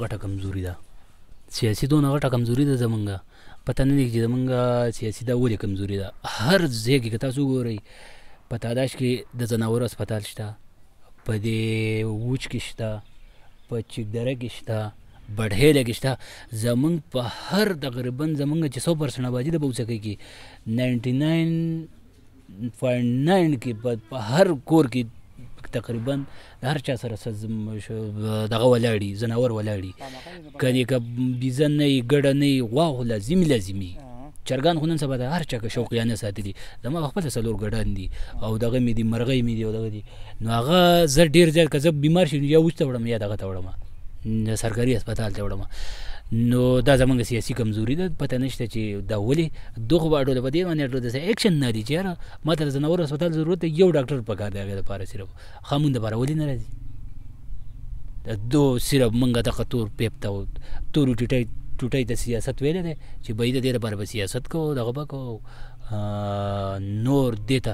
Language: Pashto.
غټه کمزوري ده سیاسي دونه غټه کمزوري ده زمونږ پته نه لګي چې زمونږ سیاسي دا ولې کمزوري ده هر ځای کې که تاسو وګورئ په تاداش کې د ځناورو هسپتال شته په دې وچ کې شته په چکدره کې شته بډهیله کې شته زمونږ په هر تقریبا زمونږ چې 100% آبادي ده په اوسکۍ کې 99.9 کې په هر کور کې تقریبا هر چا سره دغه ولاړي ځناور ولاړي کني که بیزه نه وي ګډه نه وي غوا خو لازمي چرګان خو نن سبا د هر چا که شوقیانه ساتلي زما خپل 4 ګډان دي او دغه مې دي مرغۍ مې دي او دغه دي نو هغه زه ډېر زیات که زه بیمار شم یا اوس ته وړم یا دغه ته وړم سرکاري هسپتال ته وړم نو دا زمونږ سیاسي کمزوري ده پته نشته چې دا ولې دغه باډو په دې باندې اټو د اکشن نه دي چې یاره ما ته د ځناورو هسپتال ضرورت دی یو ډاکټر پکار دی هغې دپاره صرف خامون دپاره ولې نه راځي دو صرف موږ دغه تور پیپ ته تورو ټوټۍ ته سیاست ویلی دی چې به د دې لپاره به سیاست کوو دغه به کوو نور دې ته